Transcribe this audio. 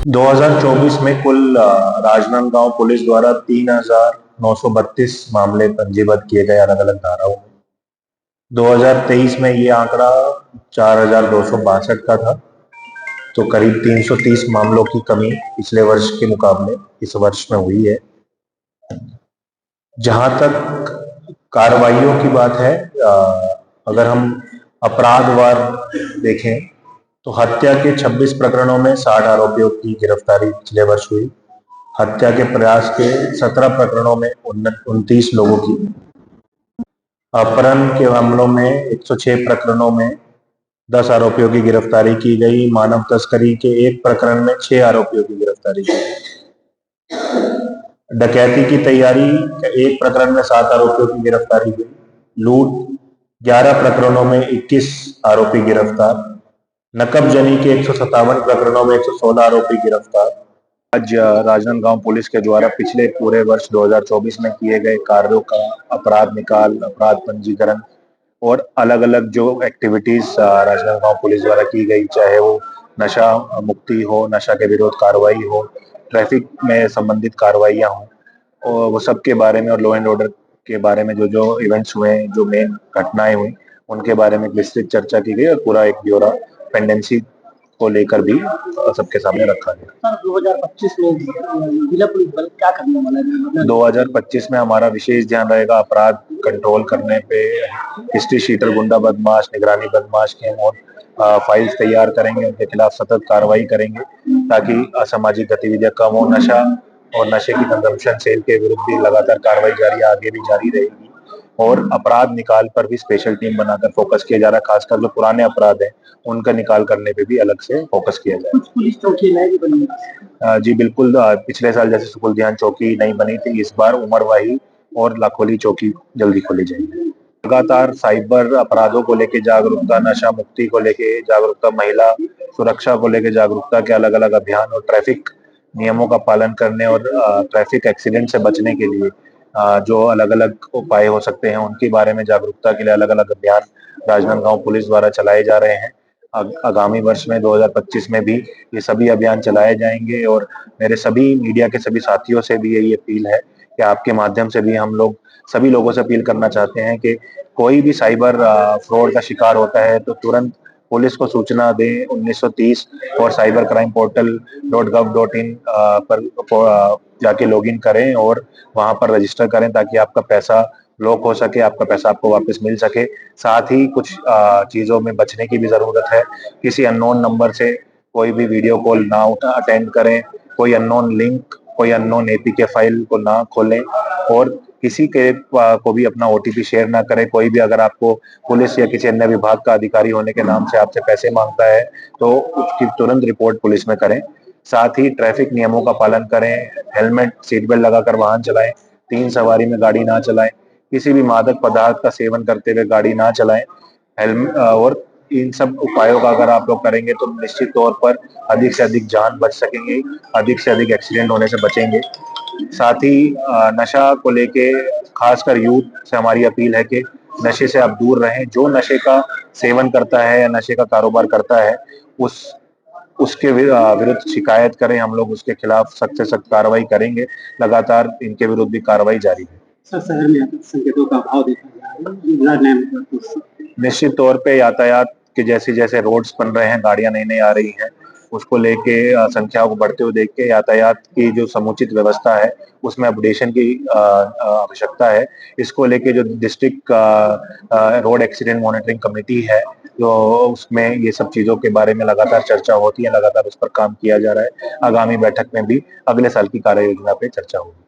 2024 में कुल राजनांदगांव पुलिस द्वारा 3,932 मामले पंजीबद्ध किए गए अलग अलग धाराओं में। 2023 में ये आंकड़ा 4,262 का था, तो करीब 330 मामलों की कमी पिछले वर्ष के मुकाबले इस वर्ष में हुई है। जहां तक कार्रवाइयों की बात है, अगर हम अपराधवार देखें तो हत्या के 26 प्रकरणों में 60 आरोपियों की गिरफ्तारी पिछले वर्ष हुई। हत्या के प्रयास के 17 प्रकरणों में 29 लोगों की, अपहरण के मामलों में 106 प्रकरणों में 10 आरोपियों की गिरफ्तारी की गई। मानव तस्करी के एक प्रकरण में 6 आरोपियों की गिरफ्तारी की गई। डकैती की तैयारी एक प्रकरण में 7 आरोपियों की गिरफ्तारी हुई। लूट 11 प्रकरणों में 21 आरोपी गिरफ्तार। नकबजनी के 157 प्रकरणों में 116 आरोपी गिरफ्तार। आज राजनांदगांव पुलिस के द्वारा पिछले पूरे वर्ष 2024 में किए गए कार्यों का अपराध निकाल, अपराध पंजीकरण और अलग अलग जो एक्टिविटीज राजनांदगांव पुलिस द्वारा की गई, चाहे वो नशा मुक्ति हो, नशा के विरोध कार्रवाई हो, ट्रैफिक में संबंधित कार्रवाइयां हो, और वो सब के बारे में और लॉ एंड ऑर्डर के बारे में जो जो इवेंट्स हुए, जो मेन घटनाएं हुई, उनके बारे में विस्तृत चर्चा की गई और पूरा एक ब्यौरा पेंडेंसी को लेकर भी सबके सामने रखा गया। सर 2025 में जिला पुलिस बल क्या करने वाला है? 2025 में हमारा विशेष ध्यान रहेगा अपराध कंट्रोल करने पे। हिस्ट्री शीटर, गुंडा बदमाश, निगरानी बदमाश के और फाइल्स तैयार करेंगे, उनके खिलाफ सतत कार्रवाई करेंगे ताकि असामाजिक गतिविधियां कम हो। नशा और नशे की कंजम्पशन सेल के विरुद्ध भी लगातार कार्रवाई जारी, आगे भी जारी रहेगी। और अपराध निकाल पर भी स्पेशल टीम बनाकर फोकस किया जा रहा है, खासकर जो पुराने अपराध है उनका निकाल करने पे भी अलग से फोकस किया जाए। कुछ पुलिस चौकी नई भी बनी है? जी बिल्कुल। पिछले साल जैसे सुकुल ध्यान चौकी नहीं बनी थी, इस बार उमरवाही और लाखोली चौकी जल्दी खोली जाएगी। लगातार साइबर अपराधों को लेकर जागरूकता, नशा मुक्ति को लेकर जागरूकता, महिला सुरक्षा को लेकर जागरूकता के अलग अलग अभियान और ट्रैफिक नियमों का पालन करने और ट्रैफिक एक्सीडेंट से बचने के लिए जो अलग अलग उपाय हो सकते हैं उनके बारे में जागरूकता के लिए अलग अलग अभियान राजनांदगांव पुलिस द्वारा चलाए जा रहे हैं। आगामी वर्ष में 2025 में भी ये सभी अभियान चलाए जाएंगे और मेरे सभी मीडिया के सभी साथियों से भी यही अपील है कि आपके माध्यम से भी हम लोग सभी लोगों से अपील करना चाहते हैं कि कोई भी साइबर फ्रॉड का शिकार होता है तो तुरंत पुलिस को सूचना दें। 1930 और साइबर क्राइम पोर्टल.gov.in पर जाके लॉगिन करें और वहां पर रजिस्टर करें ताकि आपका पैसा लॉक हो सके, आपका पैसा आपको वापस मिल सके। साथ ही कुछ चीजों में बचने की भी जरूरत है। किसी अननोन नंबर से कोई भी वीडियो कॉल ना अटेंड करें, कोई अननोन लिंक, कोई अननोन एपीके फाइल को ना खोलें और किसी के को भी अपना ओटीपी शेयर ना करें। कोई भी अगर आपको पुलिस या किसी अन्य विभाग का अधिकारी होने के नाम से आपसे पैसे मांगता है तो उसकी तुरंत रिपोर्ट पुलिस में करें। साथ ही ट्रैफिक नियमों का पालन करें, हेलमेट सीट बेल्ट लगाकर वाहन चलाएं, 3 सवारी में गाड़ी ना चलाएं, किसी भी मादक पदार्थ का सेवन करते हुए गाड़ी ना चलाएं। और इन सब उपायों का अगर आप लोग करेंगे तो निश्चित तौर पर अधिक से अधिक जान बच सकेंगे, अधिक से अधिक एक्सीडेंट होने से बचेंगे। साथ ही नशा को लेके खासकर यूथ से हमारी अपील है कि नशे से आप दूर रहें। जो नशे का सेवन करता है या नशे का कारोबार करता है उसके विरुद्ध शिकायत करें, हम लोग उसके खिलाफ सख्त से सख्त कार्रवाई करेंगे। लगातार इनके विरुद्ध भी कार्रवाई जारी है। सर शहर में यातायात संकेतों का अभाव देखा जा रहा है, निश्चित तौर पे यातायात के जैसे जैसे रोड्स बन रहे हैं, गाड़ियां नई नई आ रही हैं, उसको लेके संख्याओं को बढ़ते हुए देख के यातायात की जो समुचित व्यवस्था है उसमें अपडेशन की आवश्यकता है। इसको लेके जो district road accident monitoring committee है, जो उसमें ये सब चीजों के बारे में लगातार चर्चा होती है, लगातार उस पर काम किया जा रहा है। आगामी बैठक में भी अगले साल की कार्य योजना पे चर्चा होगी।